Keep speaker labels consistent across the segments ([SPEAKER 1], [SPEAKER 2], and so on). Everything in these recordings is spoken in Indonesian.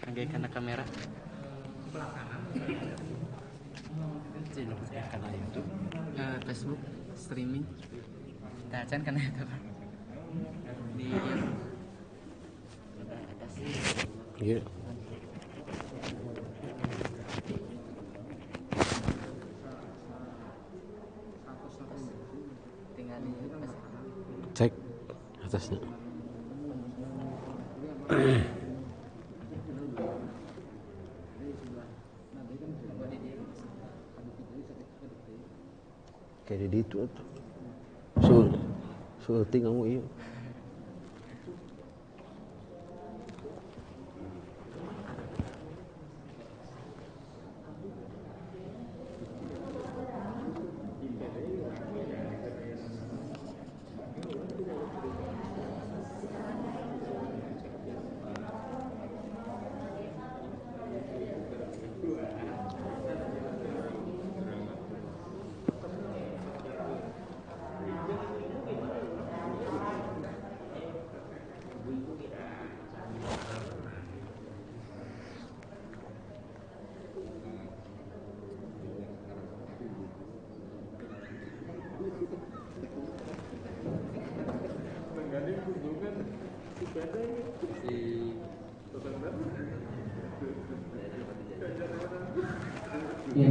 [SPEAKER 1] Angge karena kamera. Karena YouTube, Facebook, streaming. Tacan karena itu di ada sih. Iya. Tinggal di
[SPEAKER 2] cek atasnya. Kayak di itu tuh. Sulting kamu iya.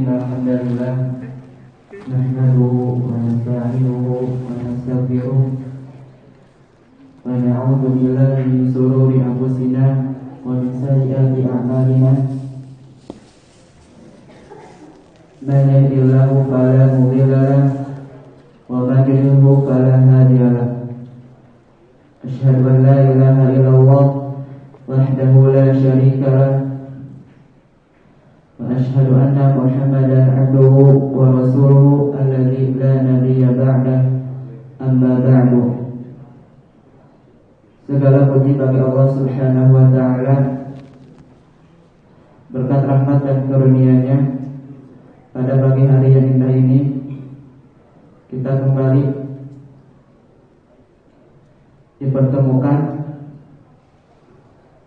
[SPEAKER 3] Alhamdulillah nahmaduhu wa nasta'inuhu wa nastaghfiruh wa na'udzu billahi min shururi anfusina wa min sayyiati a'malina man yahdihillahu fala mudilla lahu wa man yudlil fala hadiya lahu asyhadu an la ilaha illallah wahdahu la syarika lahu وأشهد أن محمدا عبده ورسوله الذي لا نبي بعده أما بعد. Segala puji bagi Allah Subhanahu wa taala, berkat rahmat dan karunia-Nya pada pagi hari yang indah ini kita kembali dipertemukan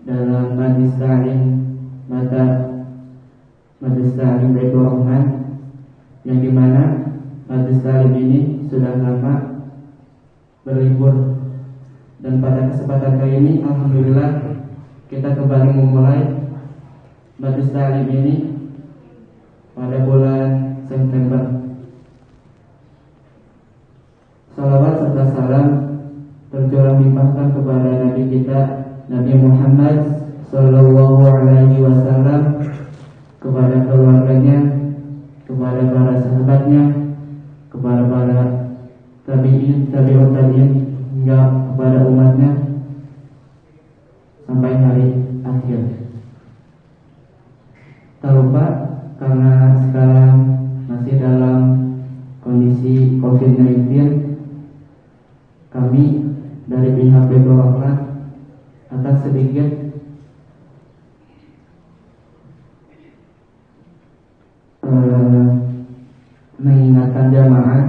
[SPEAKER 3] dalam majlis ta'lim Majlis Ta'lim Baitur Rahman, yang dimana majlis ta'lim ini sudah lama berlibur, dan pada kesempatan kali ini alhamdulillah kita kembali memulai majlis ta'lim ini pada bulan September. Salawat serta salam tercurah limpahkan kepada Nabi kita Nabi Muhammad Sallallahu Alaihi Wasallam, kepada keluarganya, kepada para sahabatnya, kepada para tabi'in, tabi'ut tabi'in, hingga kepada umatnya sampai hari akhir. Tak lupa, karena sekarang masih dalam kondisi COVID-19, kami dari pihak Baitur Rahman akan sedikit mengingatkan jamaah,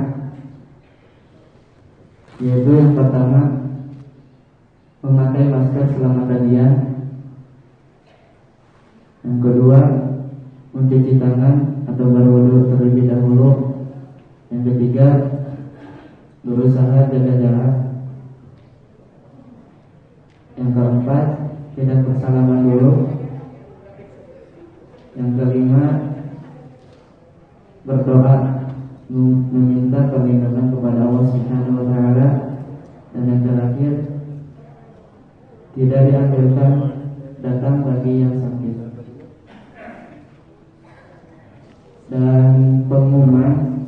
[SPEAKER 3] yaitu yang pertama memakai masker selama kajian, yang kedua mencuci tangan atau berwudu terlebih dahulu, yang ketiga berusaha jaga jarak, yang keempat tidak bersalaman dulu, yang kelima berdoa meminta perlindungan kepada Allah Subhanahu wa taala, dan yang terakhir tidak dianjurkan datang bagi yang sakit. Dan pengumuman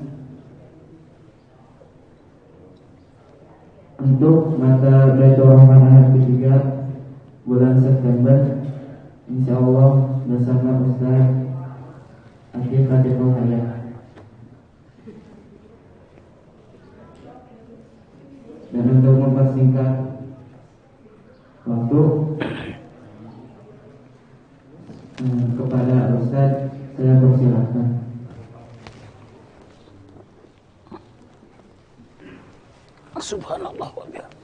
[SPEAKER 3] untuk mata Baitur Rahman Ahad ketiga bulan September, insyaallah bersama Ustaz Akif Adil Hayat. Dan untuk mempersingkat waktu, kepada Ustaz saya persilahkan.
[SPEAKER 2] Subhanallah wa bihamdihi.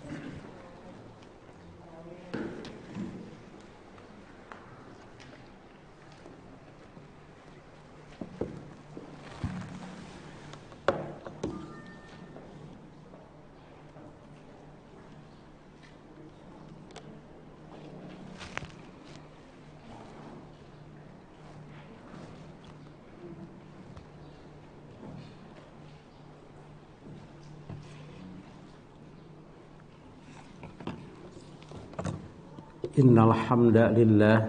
[SPEAKER 2] Innal hamdalillah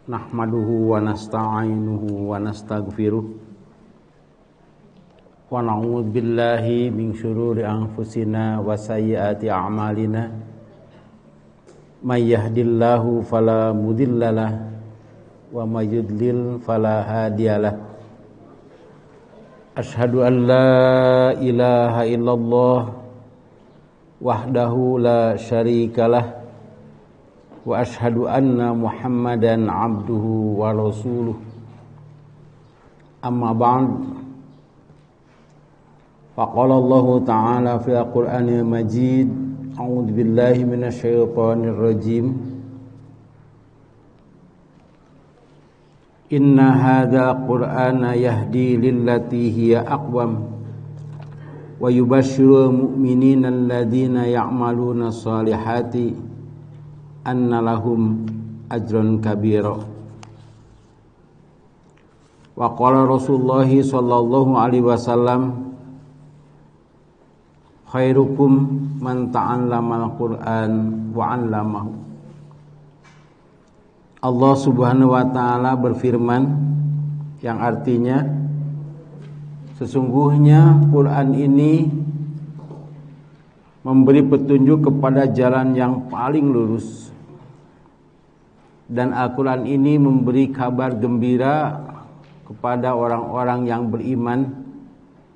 [SPEAKER 2] nahmaduhu wa nasta'inuhu wa nastaghfiruh wa na'udzu billahi min syururi anfusina wa sayyiati a'malina may yahdihillahu fala mudhillalah wa may yudlil fala hadiyalah. Asyhadu an la ilaha illallah wahdahu la syarikalah wa asyhadu anna Muhammadan abduhu wa rasuluh. Amma ba'd. Faqala Allah ta'ala fil Qur'anil Majid, a'udzu billahi minasy syaithanir rajim. Inna hadza Qur'ana yahdi lillati hiya aqwam wa yubashshirul mu'minina alladzina ya'maluna shalihati anna lahum ajran kabira. Wa qala Rasulullah sallallahu alaihi wasallam, khairukum man ta'allamal Qur'an wa 'allamahu. Allah Subhanahu wa taala berfirman yang artinya, sesungguhnya Quran ini memberi petunjuk kepada jalan yang paling lurus, dan Al-Quran ini memberi kabar gembira kepada orang-orang yang beriman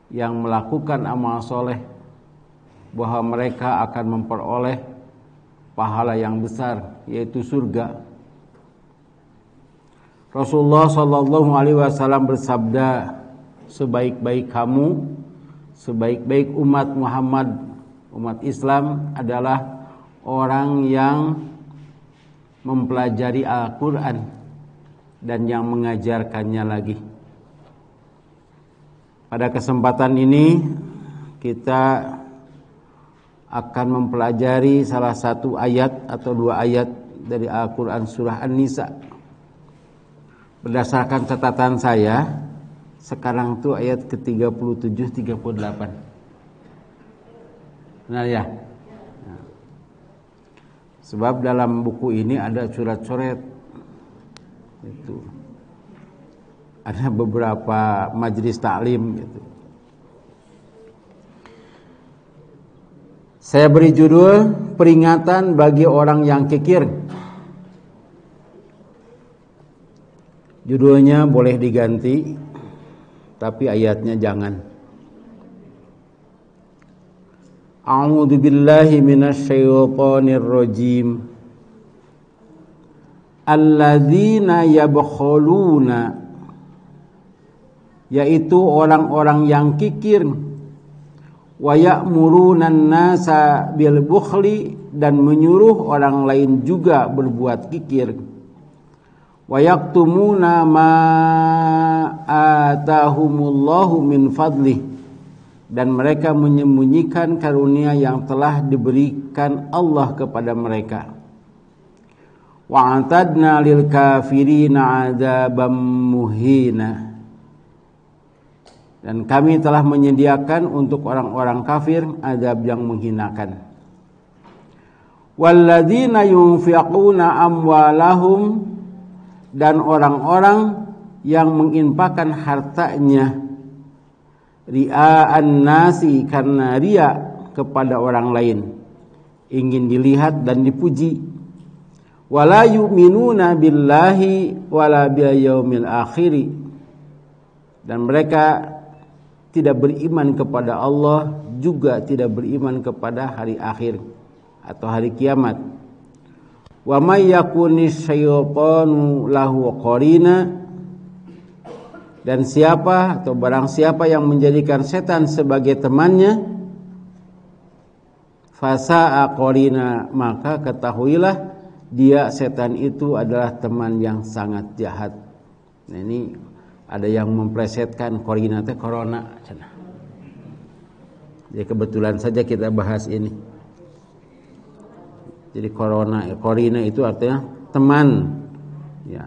[SPEAKER 2] yang melakukan amal soleh bahwa mereka akan memperoleh pahala yang besar, yaitu surga. Rasulullah sallallahu alaihi wasallam bersabda, sebaik-baik kamu, sebaik-baik umat Muhammad, umat Islam adalah orang yang mempelajari Al-Quran dan yang mengajarkannya lagi. Pada kesempatan ini kita akan mempelajari salah satu ayat atau dua ayat dari Al-Quran surah An-Nisa. Berdasarkan catatan saya, sekarang tuh ayat ke-37-38. Benar ya? Nah. Sebab dalam buku ini ada coret-coret. Itu. Ada beberapa majelis taklim gitu. Saya beri judul peringatan bagi orang yang kikir. Judulnya boleh diganti, tapi ayatnya jangan. A'udzu billahi minasy syaithanir rajim. Alladzina yabkhuluna, yaitu orang-orang yang kikir, wa ya'muruna an-nasa bil bukhli, dan menyuruh orang lain juga berbuat kikir. Wa yaktumuna ma atahumullahu min fadlih, dan mereka menyembunyikan karunia yang telah diberikan Allah kepada mereka. Wa atadna lil kafirina adzabam muhina, dan kami telah menyediakan untuk orang-orang kafir azab yang menghinakan. Walladzina yunfiquna amwalahum, dan orang-orang yang menginfakkan hartanya ria'an nasi, karena ria kepada orang lain, ingin dilihat dan dipuji. Wala yu'minuna billahi wala bil yaumil akhir, dan mereka tidak beriman kepada Allah, juga tidak beriman kepada hari akhir atau hari kiamat. Wa may yakunis syaitanu lahu qarina, dan siapa atau barang siapa yang menjadikan setan sebagai temannya, fasa'a qarina, maka ketahuilah dia setan itu adalah teman yang sangat jahat. Nah, ini ada yang memplesetkan qarina teh corona. Jadi kebetulan saja kita bahas ini. Jadi qarina itu artinya teman, ya.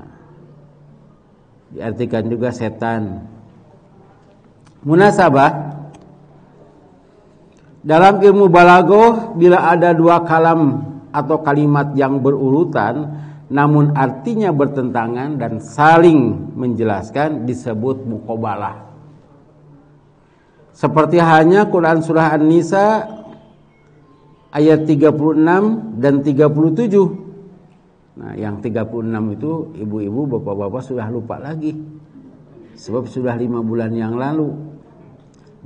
[SPEAKER 2] Diartikan juga setan. Munasabah dalam ilmu balaghah, bila ada dua kalam atau kalimat yang berurutan namun artinya bertentangan dan saling menjelaskan disebut muqabalah. Seperti halnya Quran surah An-Nisa ayat 36 dan 37. Nah, yang 36 itu ibu-ibu, bapak-bapak sudah lupa lagi. Sebab sudah 5 bulan yang lalu.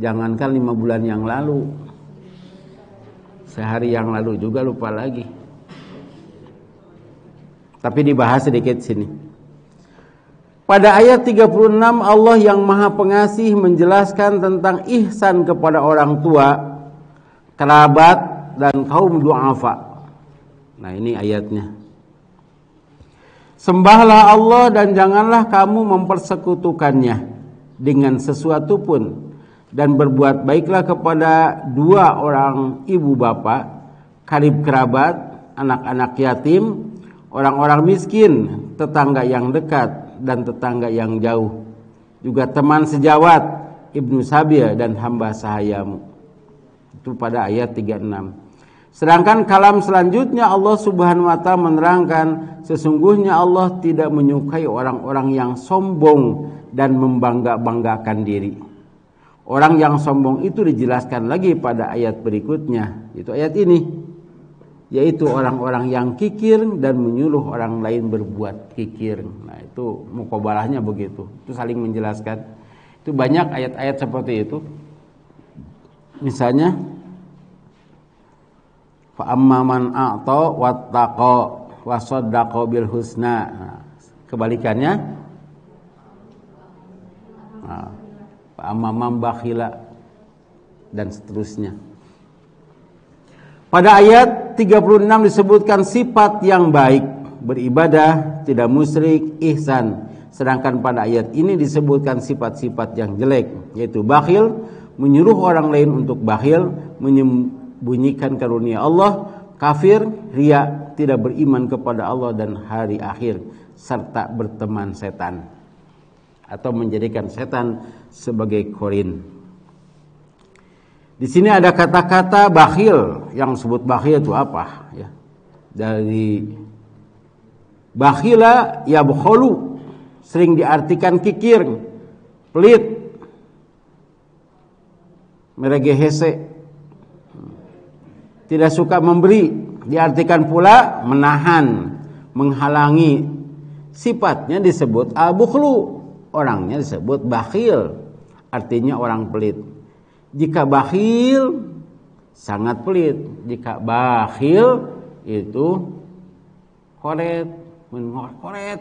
[SPEAKER 2] Jangankan 5 bulan yang lalu, sehari yang lalu juga lupa lagi. Tapi dibahas sedikit sini. Pada ayat 36 Allah yang Maha Pengasih menjelaskan tentang ihsan kepada orang tua, kerabat dan kaum du'afa. Nah, ini ayatnya. Sembahlah Allah dan janganlah kamu mempersekutukannya dengan sesuatu pun, dan berbuat baiklah kepada 2 orang ibu bapa, karib kerabat, anak-anak yatim, orang-orang miskin, tetangga yang dekat dan tetangga yang jauh, juga teman sejawat, ibnu sabil dan hamba sahayamu. Itu pada ayat 36. Sedangkan kalam selanjutnya Allah Subhanahu wa taala menerangkan sesungguhnya Allah tidak menyukai orang-orang yang sombong dan membangga-banggakan diri. Orang yang sombong itu dijelaskan lagi pada ayat berikutnya, itu ayat ini, yaitu orang-orang yang kikir dan menyuruh orang lain berbuat kikir. Nah, itu muqabalahnya begitu. Itu saling menjelaskan. Itu banyak ayat-ayat seperti itu. Misalnya fa amman a'ta wattaqa wa saddaqa bil husna. Nah, kebalikannya fa amman bakhila dan seterusnya. Pada ayat 36 disebutkan sifat yang baik, beribadah, tidak musyrik, ihsan. Sedangkan pada ayat ini disebutkan sifat-sifat yang jelek, yaitu bakhil, menyuruh orang lain untuk bakhil, menyembunyikan karunia Allah, kafir, riya, tidak beriman kepada Allah dan hari akhir, serta berteman setan atau menjadikan setan sebagai korin. Di sini ada kata-kata bakhil. Yang disebut bakhil itu apa? Ya. Dari bakhila yabkhulu, sering diartikan kikir, pelit, meregehese, tidak suka memberi. Diartikan pula menahan, menghalangi. Sifatnya disebut al-bukhlu, orangnya disebut bakhil, artinya orang pelit. Jika bakhil sangat pelit, jika bakhil itu koret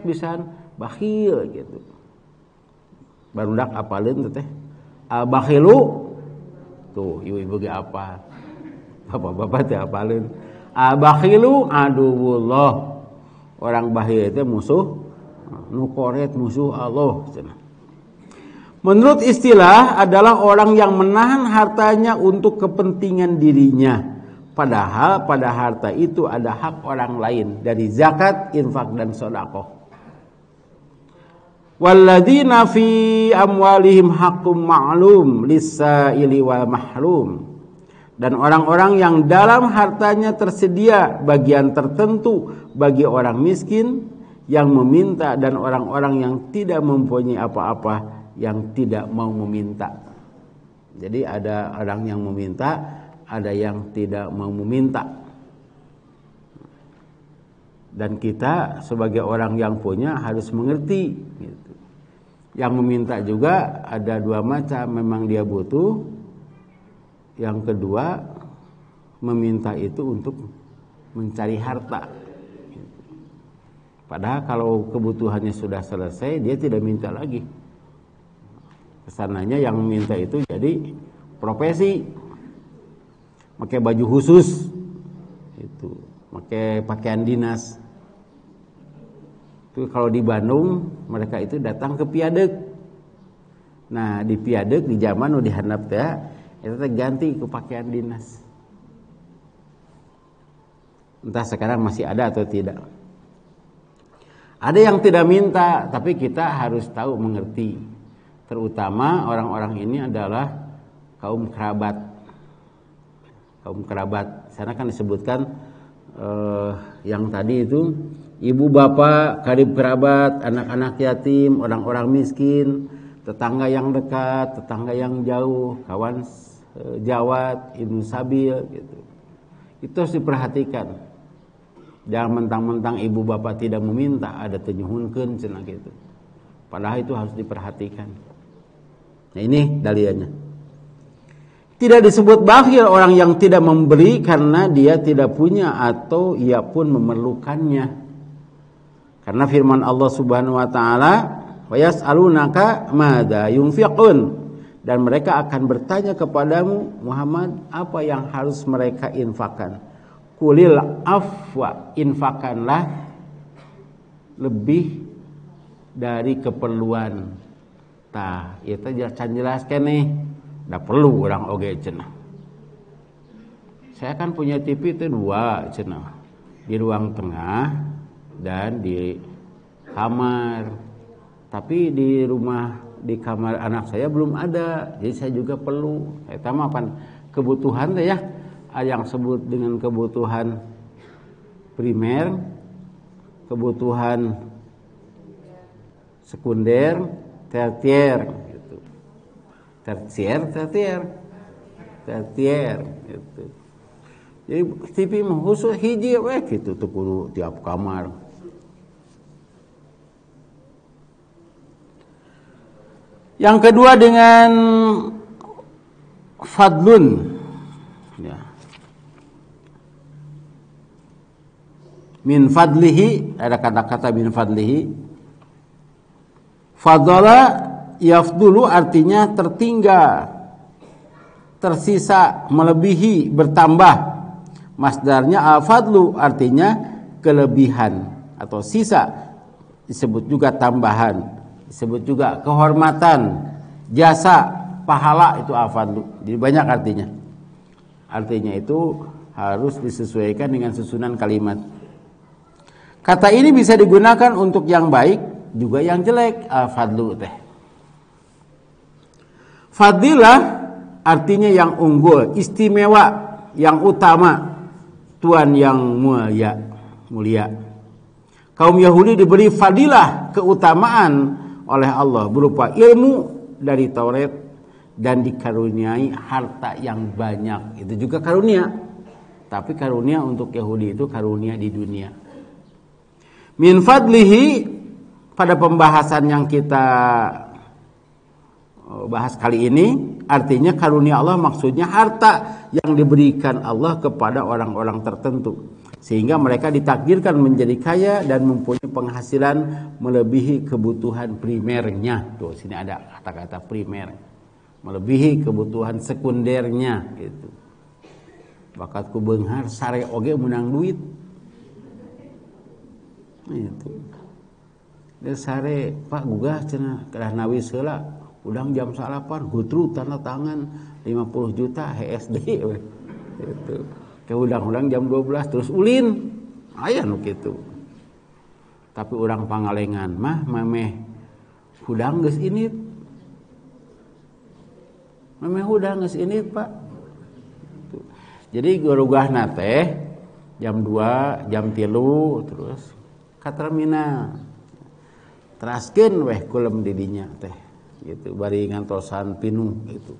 [SPEAKER 2] bisa bakhil gitu. Barudak apalin teh al-bakhilu tuh ibu-ibu ge apa, bapak-bapak teh apalin al-bakhilu aduwullah, orang bakhil itu musuh, nu koret musuh Allah cenah. Menurut istilah adalah orang yang menahan hartanya untuk kepentingan dirinya. Padahal pada harta itu ada hak orang lain dari zakat, infak dan sedekah. Walladzina fi amwalihim haqqum ma'lum lis-sa'ili wal mahrum. Dan orang-orang yang dalam hartanya tersedia bagian tertentu bagi orang miskin yang meminta dan orang-orang yang tidak mempunyai apa-apa yang tidak mau meminta. Jadi ada orang yang meminta, ada yang tidak mau meminta. Dan kita sebagai orang yang punya harus mengerti gitu. Yang meminta juga ada 2 macam, memang dia butuh. Yang kedua, meminta itu untuk mencari harta. Padahal kalau kebutuhannya sudah selesai, dia tidak minta lagi. Kesananya yang meminta itu jadi profesi, pakai baju khusus, itu, pakai pakaian dinas. Itu kalau di Bandung mereka itu datang ke piadeg. Nah di piadeg di zaman udah dihandap teh, itu ganti ke pakaian dinas. Entah sekarang masih ada atau tidak. Ada yang tidak minta, tapi kita harus tahu mengerti. Terutama orang-orang ini adalah kaum kerabat. Kaum kerabat. Sana kan disebutkan yang tadi itu, ibu bapak, karib kerabat, anak-anak yatim, orang-orang miskin, tetangga yang dekat, tetangga yang jauh, kawan jawat, ibnu sabil gitu. Itu harus diperhatikan. Jangan mentang-mentang ibu bapak tidak meminta, ada tenyuhunkeun cenah gitu. Padahal itu harus diperhatikan. Nah, ini dalilnya. Tidak disebut bakhil orang yang tidak memberi karena dia tidak punya atau ia pun memerlukannya. Karena firman Allah Subhanahu wa taala, "Wa yas'alunaka madza yunfiqun." Dan mereka akan bertanya kepadamu, Muhammad, apa yang harus mereka infakkan? Qulil afwa, infakanlah lebih dari keperluan. Tah, ieu teh jelaskeun nih. Nggak perlu orang oge cenah. Saya kan punya TV itu 2 cenah. Di ruang tengah dan di kamar. Tapi di rumah, di kamar anak saya belum ada. Jadi saya juga perlu. Eta mah pan kebutuhan teh ya. Yang sebut dengan kebutuhan primer, kebutuhan sekunder, tersier. Tersier gitu. Jadi TV mah khusus hiji we gitu teu kudu tiap kamar. Yang kedua dengan fadlun ya. Min fadlihi, ada kata-kata min fadlihi. Fadala yafdulu artinya tertinggal, tersisa, melebihi, bertambah. Masdarnya al-fadlu artinya kelebihan atau sisa. Disebut juga tambahan, disebut juga kehormatan, jasa, pahala, itu al-fadlu. Jadi banyak artinya. Artinya itu harus disesuaikan dengan susunan kalimat. Kata ini bisa digunakan untuk yang baik juga yang jelek, al-fadlu teh. Fadilah artinya yang unggul, istimewa, yang utama, Tuhan yang mulia. Kaum Yahudi diberi fadilah, keutamaan oleh Allah berupa ilmu dari Taurat dan dikaruniai harta yang banyak. Itu juga karunia. Tapi karunia untuk Yahudi itu karunia di dunia. Min fadlihi, pada pembahasan yang kita bahas kali ini, artinya karunia Allah maksudnya harta yang diberikan Allah kepada orang-orang tertentu sehingga mereka ditakdirkan menjadi kaya dan mempunyai penghasilan melebihi kebutuhan primernya. Tuh sini ada kata-kata primer, melebihi kebutuhan sekundernya gitu. Bakat ku beunghar sare oge menang duit. Itu. Dan sare Pak gugah cenah kedah nawis heula. Udang jam 8 gutru tanda tangan 50 juta HSD we. Gitu. Ke udang-udang jam 12 terus ulin. Aya nu kitu. Tapi urang Pangalengan mah memeh hudang geus ini. Memeh hudang geus ini, Pak. Gitu. Jadi gorugahna teh jam 2, jam 3 terus ka terminal. Teraskeun weh kulem di dinya teh. Gitu bari ngantosan pinuh gitu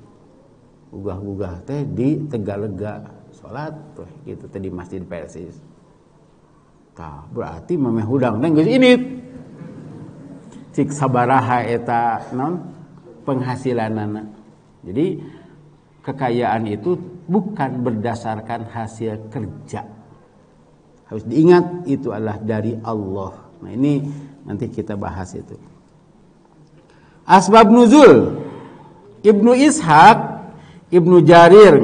[SPEAKER 2] gugah-gugah teh di Tegalega salat tuh gitu teh di Masjid Persis. Tah berarti memeh hudang teh geus ini cik sabaraha eta naon penghasilanana. Jadi kekayaan itu bukan berdasarkan hasil kerja. Harus diingat itu adalah dari Allah. Nah, ini nanti kita bahas itu. Asbab nuzul, Ibnu Ishaq, Ibnu Jarir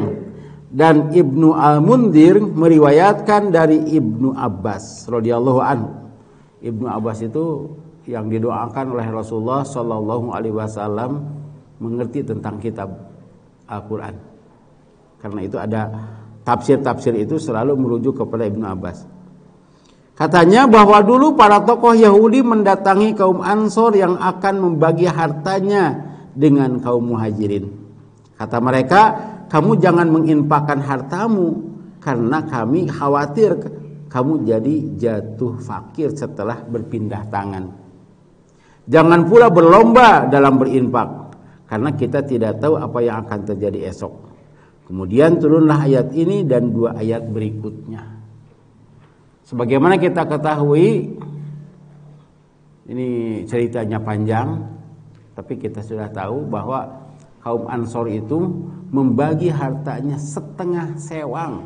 [SPEAKER 2] dan Ibnu Al-Mundir meriwayatkan dari Ibnu Abbas radhiyallahu anhu. Ibnu Abbas itu yang didoakan oleh Rasulullah sallallahu alaihi wasallam mengerti tentang kitab Al-Qur'an. Karena itu ada tafsir-tafsir itu selalu merujuk kepada Ibnu Abbas. Katanya bahwa dulu para tokoh Yahudi mendatangi kaum Ansor yang akan membagi hartanya dengan kaum Muhajirin. Kata mereka, kamu jangan menginfakkan hartamu karena kami khawatir kamu jadi jatuh fakir setelah berpindah tangan. Jangan pula berlomba dalam berinfak, karena kita tidak tahu apa yang akan terjadi esok. Kemudian turunlah ayat ini dan 2 ayat berikutnya. Sebagaimana kita ketahui, ini ceritanya panjang, tapi kita sudah tahu bahwa kaum Ansor itu membagi hartanya setengah sewang.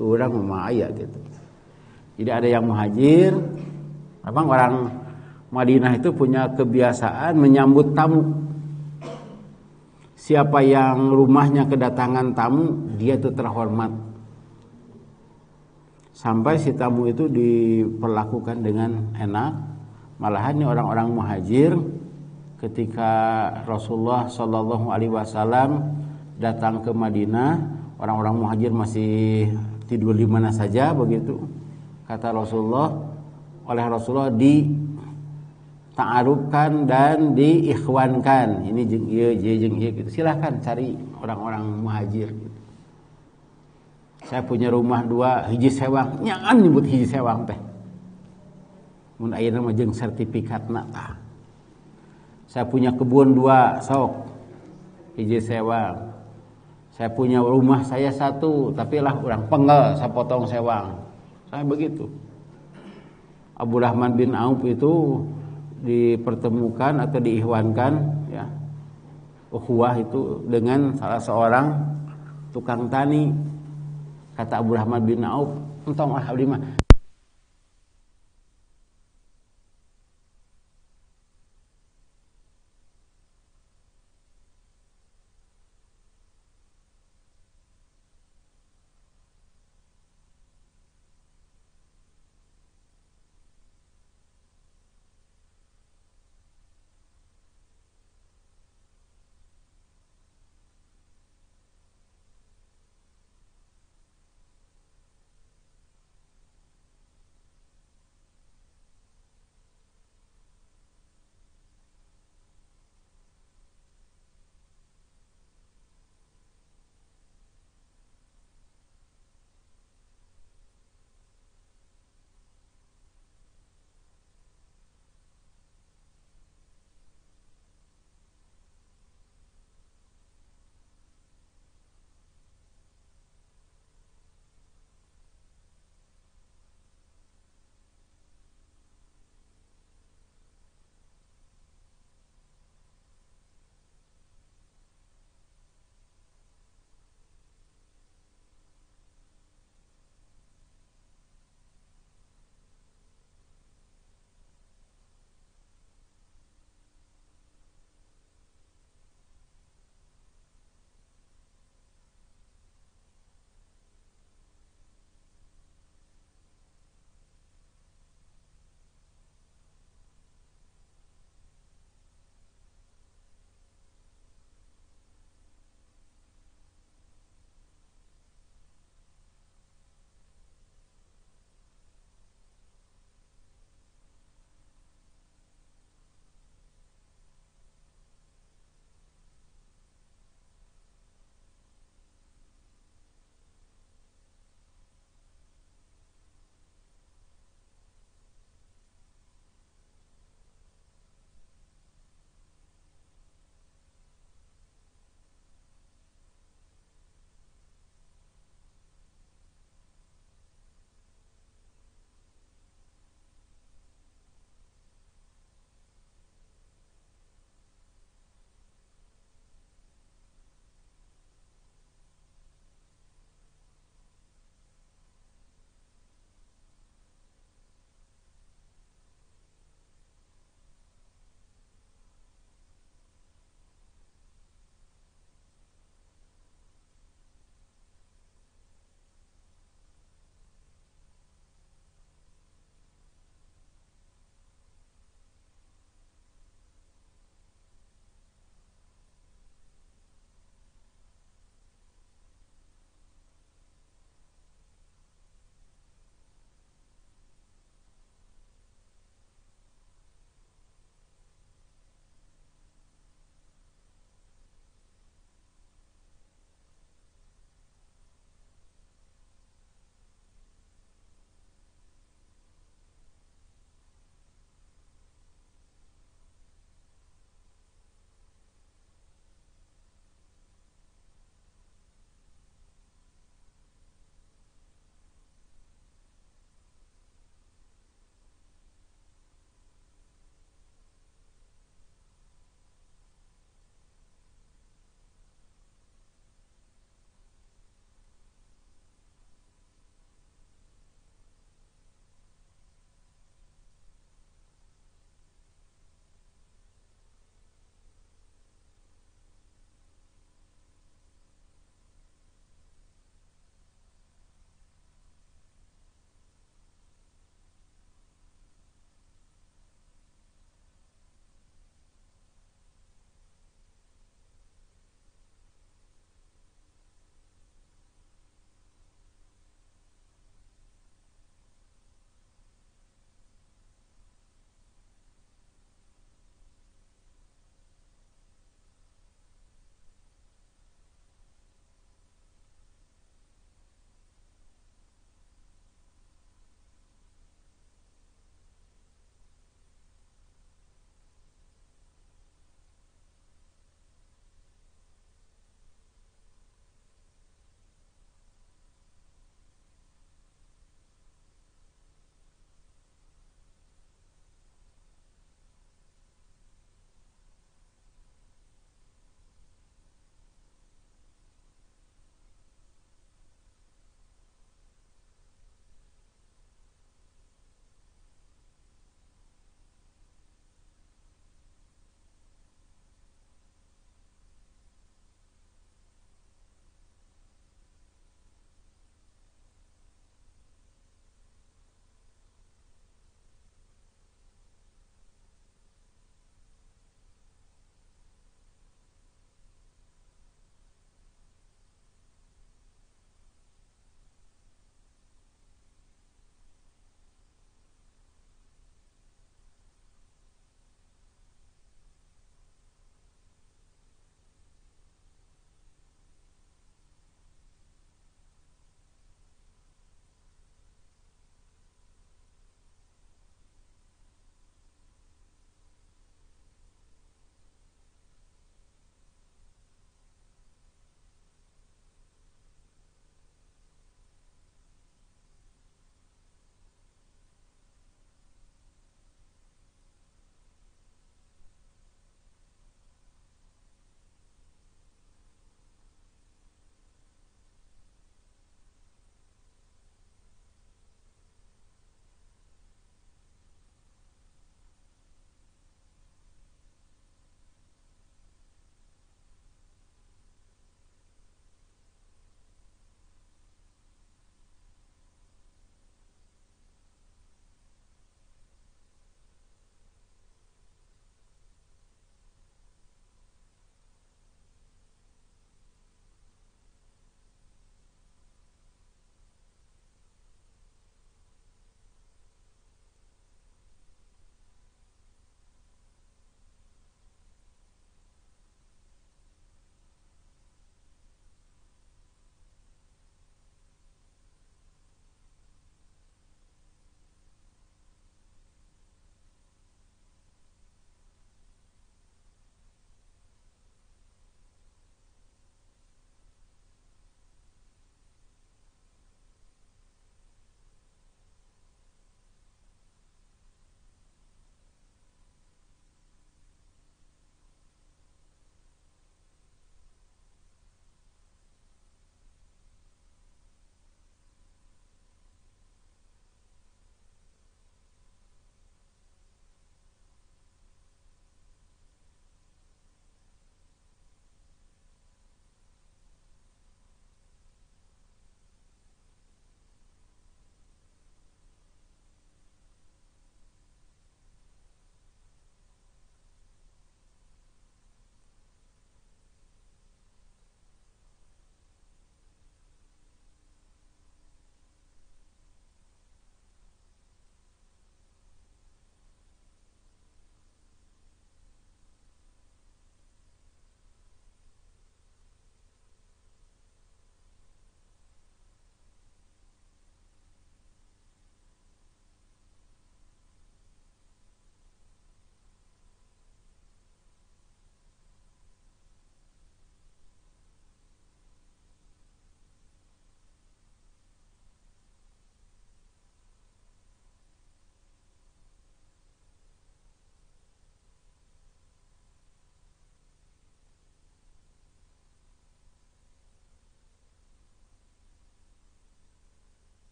[SPEAKER 2] Orang memang gitu. Jadi ada yang muhajir, memang orang Madinah itu punya kebiasaan menyambut tamu. Siapa yang rumahnya kedatangan tamu, dia itu terhormat. Sampai si tamu itu diperlakukan dengan enak. Malahan orang-orang muhajir ketika Rasulullah Shallallahu Alaihi Wasallam datang ke Madinah, orang-orang muhajir masih tidur di mana saja begitu. Kata Rasulullah, oleh Rasulullah ta'arufkan dan diikhwankan. Ini jeung ieu gitu. Silakan cari orang-orang muhajir gitu. Saya punya rumah 2 hiji sewang, nyangan nyebut hiji sewang teh. Mun ayeuna mah jeung sertifikatna tah. Saya punya kebun 2 sok hiji sewang. Saya punya rumah saya 1, tapi lah urang penggel sapotong sewang. Saya begitu. Abdurrahman bin Auf itu dipertemukan atau diihwankan ya, ukhuwah itu dengan salah seorang tukang tani. Kata Abdurrahman bin Auf, entong abdi mah